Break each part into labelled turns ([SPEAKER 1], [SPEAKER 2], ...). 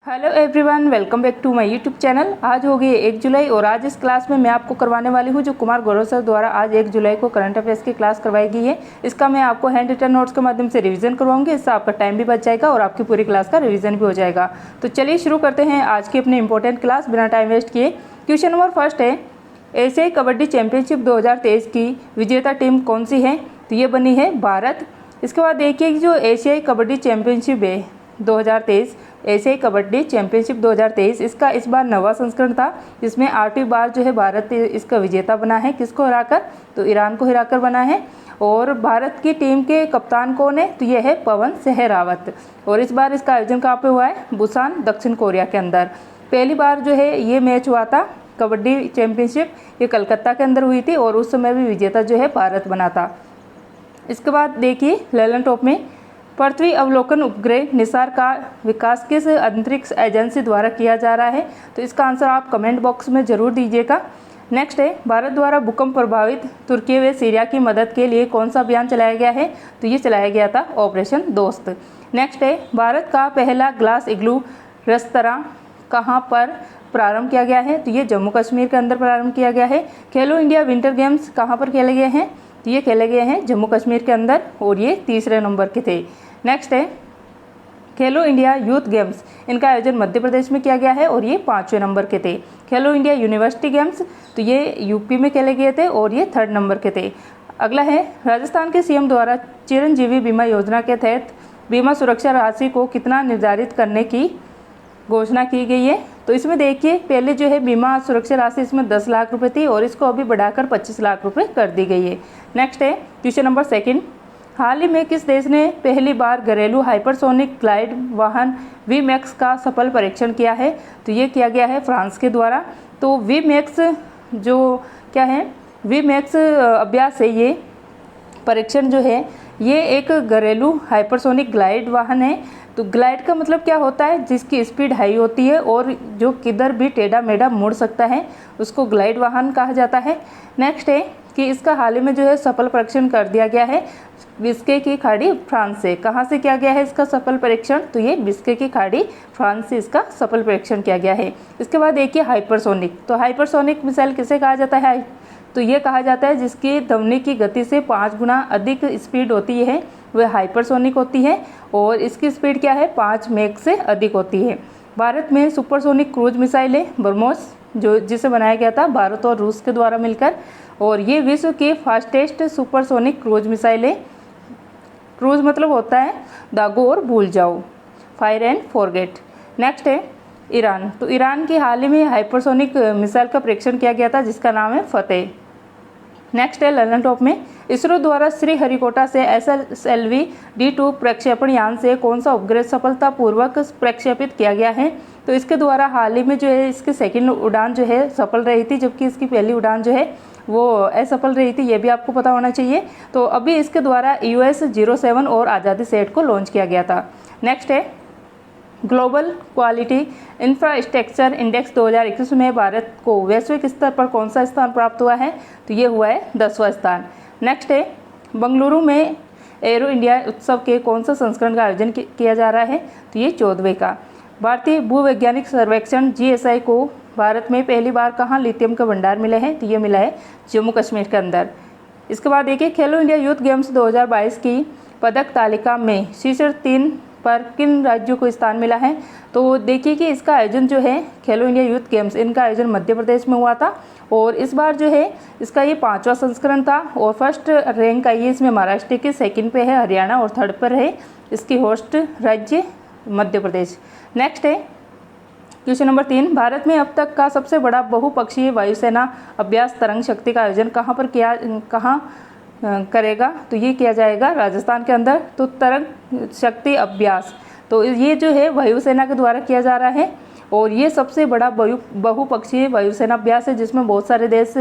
[SPEAKER 1] Hello everyone, welcome back to my YouTube channel. आज हो गई 1 जुलाई और आज इस क्लास में मैं आपको करवाने वाली हूं जो कुमार गौरव सर द्वारा आज 1 जुलाई को करंट अफेयर्स की क्लास करवाई गई है। इसका मैं आपको हैंड रिटन नोट्स के माध्यम से रिवीजन करवाऊंगी। इससे आपका टाइम भी बच जाएगा और आपकी पूरी क्लास का रिवीजन भी हो जाएगा। तो चलिए शुरू करते हैं आज की अपनी इंपॉर्टेंट क्लास बिना टाइम वेस्ट किए। क्वेश्चन नंबर फर्स्ट है, एशियाई कबड्डी चैंपियनशिप 2023 की विजेता टीम कौन सी है? तो ये बनी है भारत। इसके बाद देखिए कि जो एशियाई कबड्डी चैंपियनशिप है 2023, एशियाई कबड्डी चैंपियनशिप 2023, इसका इस बार 9वां संस्करण था, जिसमें 8वीं बार जो है भारत इसका विजेता बना है। किसको हराकर? तो ईरान को हराकर बना है। और भारत की टीम के कप्तान कौन है? तो ये है पवन सहरावत। और इस बार इसका आयोजन कहाँ पे हुआ है? बुसान, दक्षिण कोरिया के अंदर। पहली बार जो है ये मैच हुआ था कबड्डी चैंपियनशिप, ये कलकत्ता के अंदर हुई थी और उस समय भी विजेता जो है भारत बना था। इसके बाद देखिए ललन टॉप में, पृथ्वी अवलोकन उपग्रह निसार का विकास किस अंतरिक्ष एजेंसी द्वारा किया जा रहा है? तो इसका आंसर आप कमेंट बॉक्स में जरूर दीजिएगा। नेक्स्ट है, भारत द्वारा भूकंप प्रभावित तुर्की व सीरिया की मदद के लिए कौन सा अभियान चलाया गया है? तो ये चलाया गया था ऑपरेशन दोस्त। नेक्स्ट है, भारत का पहला ग्लास इग्लू रेस्तरां कहाँ पर प्रारंभ किया गया है? तो ये जम्मू कश्मीर के अंदर प्रारंभ किया गया है। खेलो इंडिया विंटर गेम्स कहाँ पर खेले गए हैं? तो ये खेले गए हैं जम्मू कश्मीर के अंदर और ये तीसरे नंबर के थे। नेक्स्ट है, खेलो इंडिया यूथ गेम्स, इनका आयोजन मध्य प्रदेश में किया गया है और ये 5वें नंबर के थे। खेलो इंडिया यूनिवर्सिटी गेम्स, तो ये यूपी में खेले गए थे और ये 3rd नंबर के थे। अगला है, राजस्थान के सीएम द्वारा चिरंजीवी बीमा योजना के तहत बीमा सुरक्षा राशि को कितना निर्धारित करने की घोषणा की गई है? तो इसमें देखिए पहले जो है बीमा सुरक्षा राशि इसमें 10 लाख रुपए थी और इसको अभी बढ़ाकर 25 लाख रुपए कर दी गई है। नेक्स्ट है क्वेश्चन नंबर 2, हाल ही में किस देश ने पहली बार घरेलू हाइपरसोनिक ग्लाइड वाहन वीमैक्स का सफल परीक्षण किया है? तो ये किया गया है फ्रांस के द्वारा। तो वीमैक्स जो क्या है, वीमैक्स अभ्यास है, ये परीक्षण जो है ये एक घरेलू हाइपरसोनिक ग्लाइड वाहन है। तो ग्लाइड का मतलब क्या होता है? जिसकी स्पीड हाई होती है और जो किधर भी टेढ़ा मेढ़ा मुड़ सकता है, उसको ग्लाइड वाहन कहा जाता है। नेक्स्ट है कि इसका हाल ही में जो है सफल परीक्षण कर दिया गया है बिस्के की खाड़ी फ्रांस से। कहाँ से किया गया है इसका सफल परीक्षण? तो ये बिस्के की खाड़ी फ्रांस से इसका सफल परीक्षण किया गया है। इसके बाद देखिए हाइपरसोनिक, तो हाइपरसोनिक मिसाइल किसे कहा जाता है? तो ये कहा जाता है जिसकी ध्वनि की गति से 5 गुना अधिक स्पीड होती है, वह हाइपरसोनिक होती है और इसकी स्पीड क्या है? 5 मैक से अधिक होती है। भारत में सुपरसोनिक क्रूज मिसाइल है ब्रह्मोस, जो जिसे बनाया गया था भारत और रूस के द्वारा मिलकर, और ये विश्व की फास्टेस्ट सुपरसोनिक क्रूज मिसाइल है। क्रूज मतलब होता है दागो और भूल जाओ, फायर एंड फॉरगेट। नेक्स्ट है ईरान, तो ईरान की हाल ही में हाइपरसोनिक मिसाइल का परीक्षण किया गया था जिसका नाम है फतेह। नेक्स्ट है ललन टॉप में, इसरो द्वारा श्रीहरिकोटा से SLV D2 प्रक्षेपण यान से कौन सा उपग्रह सफलतापूर्वक प्रक्षेपित किया गया है? तो इसके द्वारा हाल ही में जो है इसकी 2nd उड़ान जो है सफल रही थी, जबकि इसकी पहली उड़ान जो है वो असफल रही थी, ये भी आपको पता होना चाहिए। तो अभी इसके द्वारा US-07 और आज़ादी सेट को लॉन्च किया गया था। नेक्स्ट है, ग्लोबल क्वालिटी इंफ्रास्ट्रक्चर इंडेक्स 2021 में भारत को वैश्विक स्तर पर कौन सा स्थान प्राप्त हुआ है? तो ये हुआ है 10वां स्थान। नेक्स्ट है, बेंगलुरु में एरो इंडिया उत्सव के कौन सा संस्करण का आयोजन किया जा रहा है? तो ये 14वें का। भारतीय भूवैज्ञानिक सर्वेक्षण GSI को भारत में पहली बार कहाँ लिथियम का भंडार मिले हैं? तो ये मिला है जम्मू कश्मीर के अंदर। इसके बाद देखिए खेलो इंडिया यूथ गेम्स 2022 की पदक तालिका में शीर्ष 3 पर किन राज्यों को स्थान मिला है? तो देखिए कि इसका आयोजन जो है खेलो इंडिया यूथ गेम्स, इनका आयोजन मध्य प्रदेश में हुआ था और इस बार जो है इसका ये 5वां संस्करण था और फर्स्ट रैंक आई है इसमें महाराष्ट्र के, 2nd पे है हरियाणा और 3rd पर है इसकी होस्ट राज्य मध्य प्रदेश। नेक्स्ट है क्वेश्चन नंबर 3, भारत में अब तक का सबसे बड़ा बहुपक्षीय वायुसेना अभ्यास तरंग शक्ति का आयोजन कहाँ करेगा? तो ये किया जाएगा राजस्थान के अंदर। तो तरंग शक्ति अभ्यास, तो ये जो है वायुसेना के द्वारा किया जा रहा है और ये सबसे बड़ा बहुपक्षीय वायुसेना अभ्यास है जिसमें बहुत सारे देश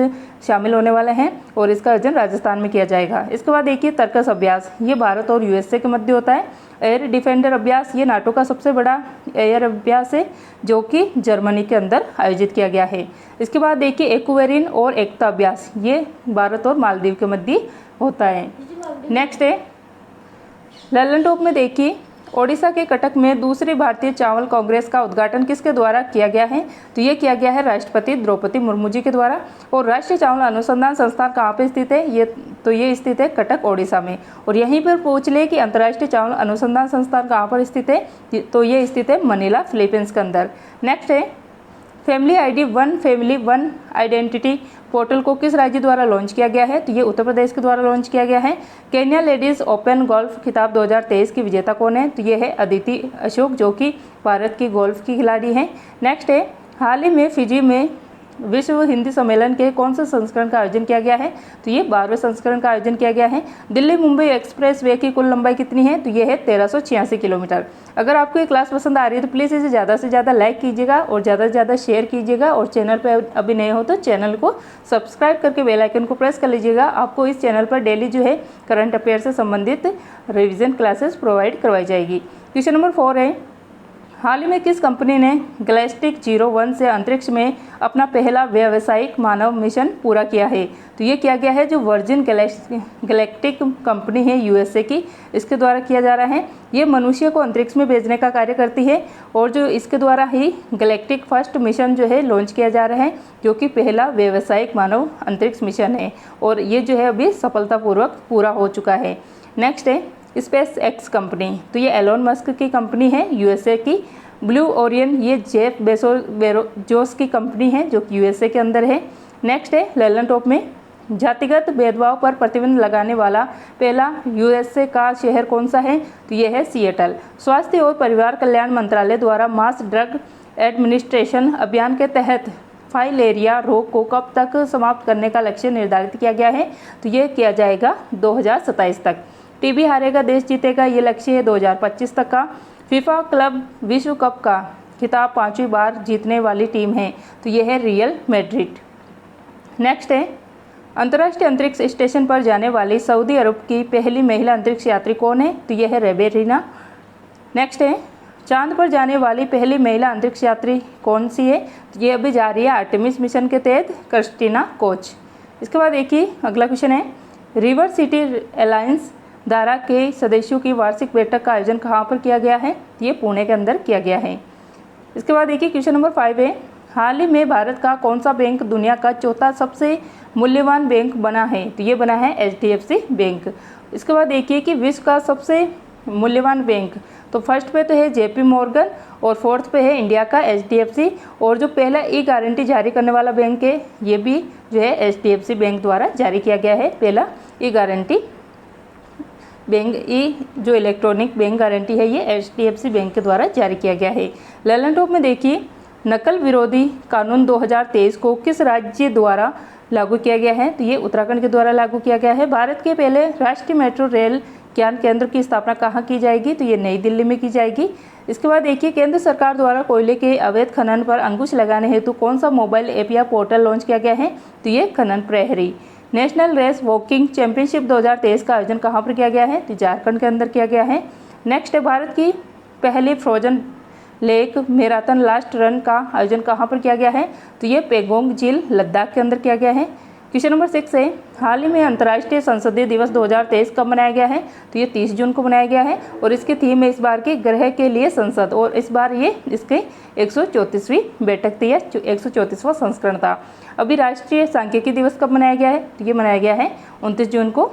[SPEAKER 1] शामिल होने वाले हैं और इसका आयोजन राजस्थान में किया जाएगा। इसके बाद देखिए तर्कस अभ्यास, ये भारत और USA के मध्य होता है। एयर डिफेंडर अभ्यास, ये नाटो का सबसे बड़ा एयर अभ्यास है जो कि जर्मनी के अंदर आयोजित किया गया है। इसके बाद देखिए एक्वेरिन और एकता अभ्यास, ये भारत और मालदीव के मध्य होता है। नेक्स्ट है ललन टॉप में देखिए ओडिशा के कटक में दूसरी भारतीय चावल कांग्रेस का उद्घाटन किसके द्वारा किया गया है? तो ये किया गया है राष्ट्रपति द्रौपदी मुर्मू जी के द्वारा। और राष्ट्रीय चावल अनुसंधान संस्थान कहाँ पे स्थित है? ये स्थित है कटक ओडिशा में। और यहीं पर पूछ ले कि अंतर्राष्ट्रीय चावल अनुसंधान संस्थान कहाँ पर स्थित है? तो ये स्थित है मनीला, फिलीपींस के अंदर। नेक्स्ट है family ID one family one identity portal को किस राज्य द्वारा लॉन्च किया गया है? तो ये उत्तर प्रदेश के द्वारा लॉन्च किया गया है। केन्या लेडीज ओपन गोल्फ खिताब 2023 की विजेता कौन है? तो ये है अदिति अशोक, जो कि भारत की गोल्फ की खिलाड़ी हैं। नेक्स्ट है हाल ही में फिजी में विश्व हिंदी सम्मेलन के कौन से संस्करण का आयोजन किया गया है? तो ये 12वें संस्करण का आयोजन किया गया है। दिल्ली मुंबई एक्सप्रेस वे की कुल लंबाई कितनी है? तो ये है 1386 किलोमीटर। अगर आपको ये क्लास पसंद आ रही है तो प्लीज़ इसे ज़्यादा से ज़्यादा लाइक कीजिएगा और ज़्यादा से ज़्यादा शेयर कीजिएगा। और चैनल पर अभी नए हो तो चैनल को सब्सक्राइब करके बेल आइकन को प्रेस कर लीजिएगा। आपको इस चैनल पर डेली जो है करंट अफेयर से संबंधित रिविजन क्लासेस प्रोवाइड करवाई जाएगी। क्वेश्चन नंबर 4 है हाल ही में किस कंपनी ने गैलेक्टिक 01 से अंतरिक्ष में अपना पहला व्यावसायिक मानव मिशन पूरा किया है? तो ये किया गया है जो वर्जिन गैलेक्टिक कंपनी है यूएसए की, इसके द्वारा किया जा रहा है। ये मनुष्य को अंतरिक्ष में भेजने का कार्य करती है और जो इसके द्वारा ही गैलेक्टिक फर्स्ट मिशन जो है लॉन्च किया जा रहा है, जो कि पहला व्यावसायिक मानव अंतरिक्ष मिशन है और ये जो है अभी सफलतापूर्वक पूरा हो चुका है। नेक्स्ट है स्पेस एक्स कंपनी, तो ये एलोन मस्क की कंपनी है यूएसए की। ब्लू ओरियन ये जेफ बेजोस की कंपनी है जो कि यूएसए के अंदर है। नेक्स्ट है लैलन टॉप में जातिगत भेदभाव पर प्रतिबंध लगाने वाला पहला यूएसए का शहर कौन सा है? तो ये है सिएटल। स्वास्थ्य और परिवार कल्याण मंत्रालय द्वारा मास ड्रग एडमिनिस्ट्रेशन अभियान के तहत फाइलेरिया रोग को कब तक समाप्त करने का लक्ष्य निर्धारित किया गया है? तो ये किया जाएगा 2027 तक। टीबी हारेगा देश जीतेगा, ये लक्ष्य है 2025 तक का। फीफा क्लब विश्व कप का खिताब 5वीं बार जीतने वाली टीम है, तो ये है रियल मैड्रिड। नेक्स्ट है अंतर्राष्ट्रीय अंतरिक्ष स्टेशन पर जाने वाली सऊदी अरब की पहली महिला अंतरिक्ष यात्री कौन है? तो ये है रेबेरिना। नेक्स्ट है चांद पर जाने वाली पहली महिला अंतरिक्ष यात्री कौन सी है? तो ये अभी जा रही है आर्टेमिस मिशन के तहत क्रिस्टीना कोच। इसके बाद देखिए अगला क्वेश्चन है रिवर सिटी अलायंस दारा के सदस्यों की वार्षिक बैठक का आयोजन कहाँ पर किया गया है? ये पुणे के अंदर किया गया है। इसके बाद देखिए क्वेश्चन नंबर 5 है हाल ही में भारत का कौन सा बैंक दुनिया का चौथा सबसे मूल्यवान बैंक बना है? तो ये बना है HDFC बैंक। इसके बाद देखिए कि विश्व का सबसे मूल्यवान बैंक, तो फर्स्ट पे तो है JP मॉर्गन और फोर्थ पे है इंडिया का HDFC। और जो पहला ई गारंटी जारी करने वाला बैंक है ये भी जो है HDFC बैंक द्वारा जारी किया गया है। पहला ई गारंटी बैंक जो इलेक्ट्रॉनिक बैंक गारंटी है ये HDFC बैंक के द्वारा जारी किया गया है। लैलन टॉप में देखिए नकल विरोधी कानून 2023 को किस राज्य द्वारा लागू किया गया है? तो ये उत्तराखंड के द्वारा लागू किया गया है। भारत के पहले राष्ट्रीय मेट्रो रेल ज्ञान केंद्र की स्थापना कहाँ की जाएगी? तो ये नई दिल्ली में की जाएगी। इसके बाद देखिए केंद्र सरकार द्वारा कोयले के अवैध खनन पर अंकुश लगाने हेतु कौन सा मोबाइल ऐप या पोर्टल लॉन्च किया गया है? तो ये खनन प्रहरी। नेशनल रेस वॉकिंग चैंपियनशिप 2023 का आयोजन कहाँ पर किया गया है? तो झारखंड के अंदर किया गया है। नेक्स्ट है भारत की पहली frozen lake marathon last run का आयोजन कहाँ पर किया गया है? तो ये पेगोंग झील लद्दाख के अंदर किया गया है। क्वेश्चन नंबर 6 है हाल ही में अंतर्राष्ट्रीय संसदीय दिवस 2023 कब मनाया गया है? तो ये 30 जून को मनाया गया है और इसकी थीम है इस बार की ग्रह के लिए संसद। और इस बार ये इसके 134वीं बैठक थी या 134वां संस्करण था। अभी राष्ट्रीय सांख्यिकी दिवस कब मनाया गया है? तो ये मनाया गया है 29 जून को,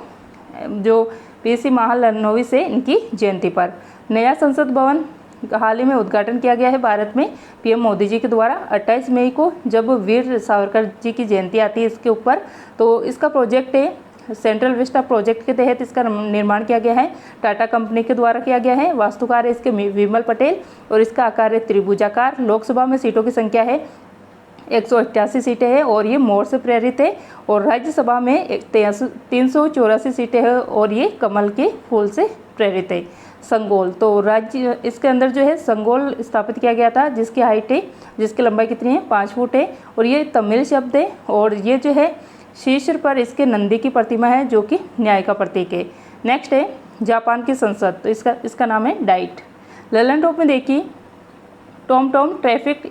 [SPEAKER 1] जो PC महालनोवी से इनकी जयंती पर। नया संसद भवन हाल ही में उद्घाटन किया गया है भारत में PM मोदी जी के द्वारा 28 मई को, जब वीर सावरकर जी की जयंती आती है इसके ऊपर। तो इसका प्रोजेक्ट है सेंट्रल विस्टा प्रोजेक्ट के तहत इसका निर्माण किया गया है, टाटा कंपनी के द्वारा किया गया है। वास्तुकार है इसके विमल पटेल और इसका आकार है त्रिभुजाकार। लोकसभा में सीटों की संख्या है 188 सीटें हैं और ये मोर से प्रेरित है। और राज्यसभा में 384 सीटें हैं और ये कमल के फूल से प्रेरित है। संगोल, तो राज्य इसके अंदर जो है संगोल स्थापित किया गया था, जिसकी हाइट है, जिसकी लंबाई कितनी है 5 फुट है और ये तमिल शब्द है। और ये जो है शीर्ष पर इसके नंदी की प्रतिमा है जो कि न्याय का प्रतीक है। नेक्स्ट है जापान की संसद, तो इसका नाम है डाइट। लैलन टॉप में देखिए टॉम ट्रैफिक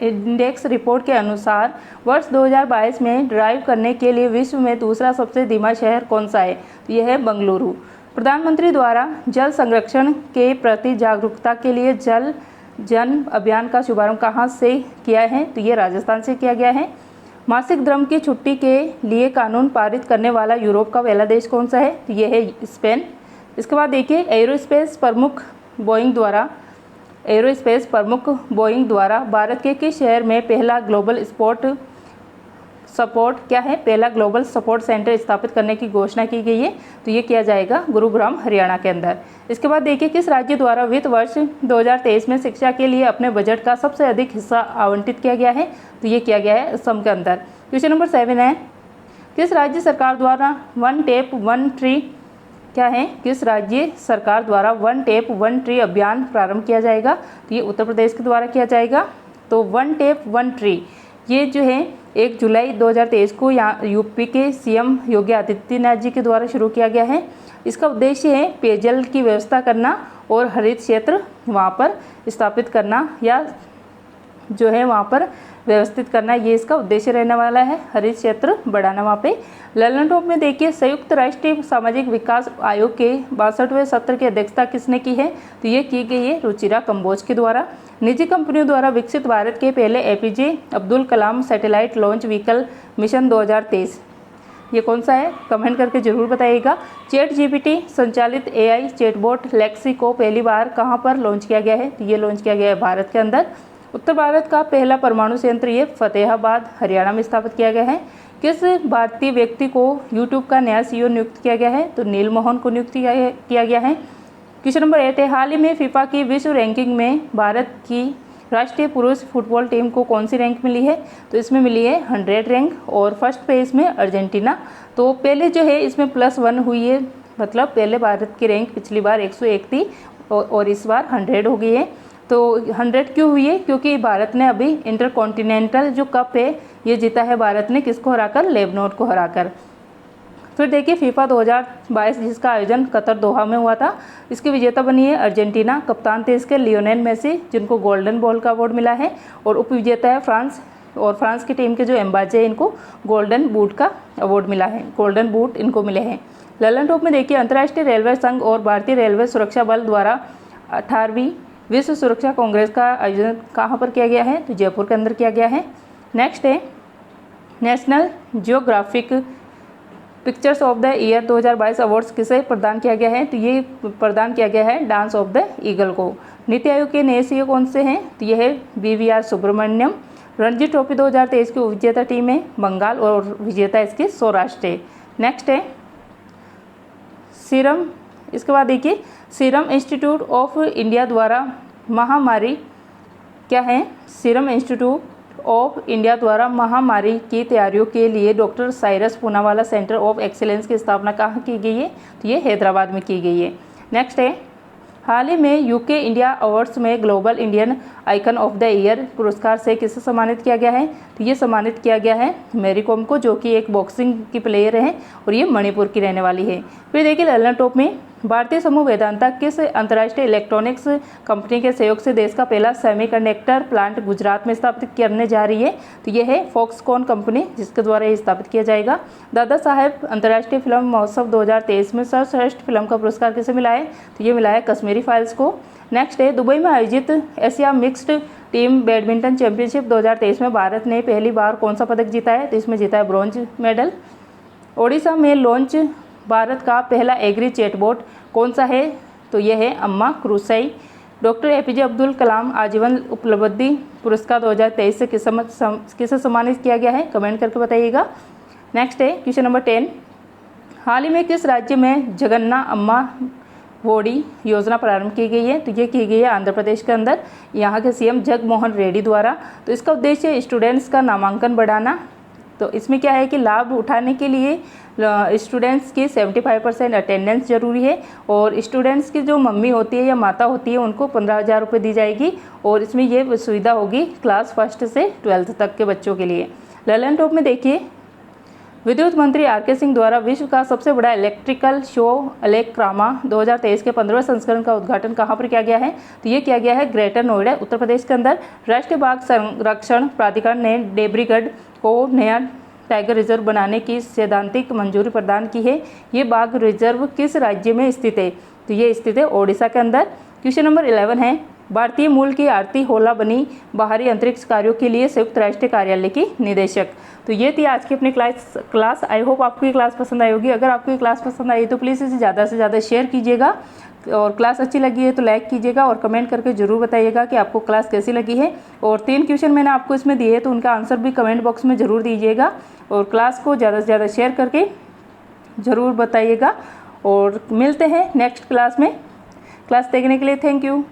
[SPEAKER 1] इंडेक्स रिपोर्ट के अनुसार वर्ष 2022 में ड्राइव करने के लिए विश्व में दूसरा सबसे धीमा शहर कौन सा है? तो यह है बंगलुरु। प्रधानमंत्री द्वारा जल संरक्षण के प्रति जागरूकता के लिए जल जन अभियान का शुभारंभ कहाँ से किया है? तो ये राजस्थान से किया गया है। मासिक धर्म की छुट्टी के लिए कानून पारित करने वाला यूरोप का पहला देश कौन सा है? तो ये है स्पेन। इसके बाद देखिए, एरोस्पेस प्रमुख बोइंग द्वारा भारत के किस शहर में पहला ग्लोबल सपोर्ट सेंटर स्थापित करने की घोषणा की गई है? तो ये किया जाएगा गुरुग्राम, हरियाणा के अंदर। इसके बाद देखिए, किस राज्य द्वारा वित्त वर्ष 2023 में शिक्षा के लिए अपने बजट का सबसे अधिक हिस्सा आवंटित किया गया है? तो ये किया गया है असम के अंदर। क्वेश्चन नंबर 7 है, किस राज्य सरकार द्वारा वन टेप वन ट्री अभियान प्रारंभ किया जाएगा? तो ये उत्तर प्रदेश के द्वारा किया जाएगा। तो वन टेप वन ट्री ये जो है 1 जुलाई 2023 को यहाँ यूपी के सीएम योगी आदित्यनाथ जी के द्वारा शुरू किया गया है। इसका उद्देश्य है पेयजल की व्यवस्था करना और हरित क्षेत्र वहाँ पर स्थापित करना या जो है वहाँ पर व्यवस्थित करना, ये इसका उद्देश्य रहने वाला है, हरित क्षेत्र बढ़ाना वहाँ पे। ललन टॉप में देखिए, संयुक्त राष्ट्रीय सामाजिक विकास आयोग के 62वें सत्र की अध्यक्षता किसने की है? तो ये की गई है रुचिरा कंबोज के द्वारा। निजी कंपनियों द्वारा विकसित भारत के पहले APJ Abdul Kalam satellite launch vehicle mission 2023 ये कौन सा है? कमेंट करके जरूर बताइएगा। ChatGPT संचालित AI चैटबॉट लेक्सी को पहली बार कहाँ पर लॉन्च किया गया है? तो ये लॉन्च किया गया है भारत के अंदर। उत्तर भारत का पहला परमाणु संयंत्र ये फतेहाबाद, हरियाणा में स्थापित किया गया है। किस भारतीय व्यक्ति को यूट्यूब का नया CEO नियुक्त किया गया है? तो नील मोहन को नियुक्त किया गया है। क्वेश्चन नंबर 8 है, हाल ही में फीफा की विश्व रैंकिंग में भारत की राष्ट्रीय पुरुष फुटबॉल टीम को कौन सी रैंक मिली है? तो इसमें मिली है 100 रैंक और फर्स्ट पेज में अर्जेंटीना। तो पहले जो है इसमें +1 हुई है, मतलब पहले भारत की रैंक पिछली बार 101 थी और इस बार 100 हो गई है। तो 100 क्यों हुई है? क्योंकि भारत ने अभी इंटरकॉन्टिनेंटल जो कप है ये जीता है भारत ने, किसको हराकर? लेबनान को हराकर। फिर देखिए, फीफा 2022 जिसका आयोजन कतर दोहा में हुआ था, इसकी विजेता बनी है अर्जेंटीना। कप्तान थे इसके लियोनेल मेसी, जिनको गोल्डन बॉल का अवार्ड मिला है, और उपविजेता है फ्रांस। और फ्रांस की टीम के जो एम्बाजे हैं इनको गोल्डन बूट का अवार्ड मिला है, गोल्डन बूट इनको मिले हैं। ललन टॉप में देखिए, अंतर्राष्ट्रीय रेलवे संघ और भारतीय रेलवे सुरक्षा बल द्वारा 18वीं विश्व सुरक्षा कांग्रेस का आयोजन कहाँ पर किया गया है? तो जयपुर के अंदर किया गया है। नेक्स्ट है, national geographic pictures of the year 2022 awards किसे प्रदान किया गया है? तो ये प्रदान किया गया है डांस ऑफ द ईगल को। नीति आयोग के नए CEO कौन से हैं? तो ये है BVR सुब्रमण्यम। रणजी ट्रॉफी 2023 की विजेता टीम है बंगाल और विजेता इसकी सौराष्ट्र है। नेक्स्ट है सीरम। इसके बाद देखिए, सीरम इंस्टीट्यूट ऑफ इंडिया द्वारा महामारी क्या है? सीरम इंस्टीट्यूट ऑफ इंडिया द्वारा महामारी की तैयारियों के लिए doctor Cyrus Poonawalla centre of excellence की स्थापना कहाँ की गई है? तो ये हैदराबाद में की गई है। नेक्स्ट है, हाल ही में यूके इंडिया अवार्ड्स में global Indian icon of the year पुरस्कार से किसे सम्मानित किया गया है? तो ये सम्मानित किया गया है मैरी कॉम को, जो कि एक बॉक्सिंग की प्लेयर है और ये मणिपुर की रहने वाली है। फिर देखिए, ललन टॉप में भारतीय समूह वेदांता किस अंतर्राष्ट्रीय इलेक्ट्रॉनिक्स कंपनी के सहयोग से देश का पहला सेमीकंडक्टर प्लांट गुजरात में स्थापित करने जा रही है? तो ये है फॉक्सकॉन कंपनी, जिसके द्वारा ये स्थापित किया जाएगा। दादा साहेब अंतर्राष्ट्रीय फिल्म महोत्सव 2023 में सर्वश्रेष्ठ फिल्म का पुरस्कार किसे मिला है? तो ये मिला है कश्मीरी फाइल्स को। नेक्स्ट है, दुबई में आयोजित Asia mixed team badminton championship 2023 में भारत ने पहली बार कौन सा पदक जीता है? तो इसमें जीता है ब्रॉन्ज मेडल। ओडिशा में लॉन्च भारत का पहला एग्री चैटबॉट कौन सा है? तो यह है अम्मा क्रूसाई। डॉक्टर APJ अब्दुल कलाम आजीवन उपलब्धि पुरस्कार 2023 से किसे सम्मानित किया गया है? कमेंट करके बताइएगा। नेक्स्ट है क्वेश्चन नंबर 10, हाल ही में किस राज्य में जगन्ना अम्मा वोडी योजना प्रारंभ की गई है? तो ये की गई है आंध्र प्रदेश के अंदर, यहाँ के CM जगमोहन रेड्डी द्वारा। तो इसका उद्देश्य स्टूडेंट्स का नामांकन बढ़ाना। तो इसमें क्या है कि लाभ उठाने के लिए स्टूडेंट्स की 75% अटेंडेंस जरूरी है, और स्टूडेंट्स की जो मम्मी होती है या माता होती है उनको 15,000 रुपये दी जाएगी, और इसमें ये सुविधा होगी क्लास 1 से 12th तक के बच्चों के लिए। ललन टॉप में देखिए, विद्युत मंत्री RK सिंह द्वारा विश्व का सबसे बड़ा इलेक्ट्रिकल शो अलेक्रामा 2023 के 15वें संस्करण का उद्घाटन कहाँ पर किया गया है? तो ये किया गया है ग्रेटर नोएडा उत्तर प्रदेश के अंदर। राष्ट्रीय बाघ संरक्षण प्राधिकरण ने देब्रीगढ़ को नया टाइगर रिजर्व बनाने की सैद्धांतिक मंजूरी प्रदान की है? ये बाघ रिजर्व किस राज्य में स्थित है? तो ये स्थित है ओडिशा के अंदर। क्वेश्चन नंबर 11 है, भारतीय मूल की आरती होला बनी बाहरी अंतरिक्ष कार्यों के लिए संयुक्त राष्ट्र कार्यालय की निदेशक। तो ये थी आज की अपनी क्लास। आई होप आपको ये क्लास पसंद आई होगी। अगर आपको ये क्लास पसंद आई तो प्लीज़ इसे ज़्यादा से ज़्यादा शेयर कीजिएगा, और क्लास अच्छी लगी है तो लाइक कीजिएगा, और कमेंट करके ज़रूर बताइएगा कि आपको क्लास कैसी लगी है। और 3 क्वेश्चन मैंने आपको इसमें दिए तो उनका आंसर भी कमेंट बॉक्स में ज़रूर दीजिएगा, और क्लास को ज़्यादा से ज़्यादा शेयर करके ज़रूर बताइएगा। और मिलते हैं नेक्स्ट क्लास में। क्लास देखने के लिए थैंक यू।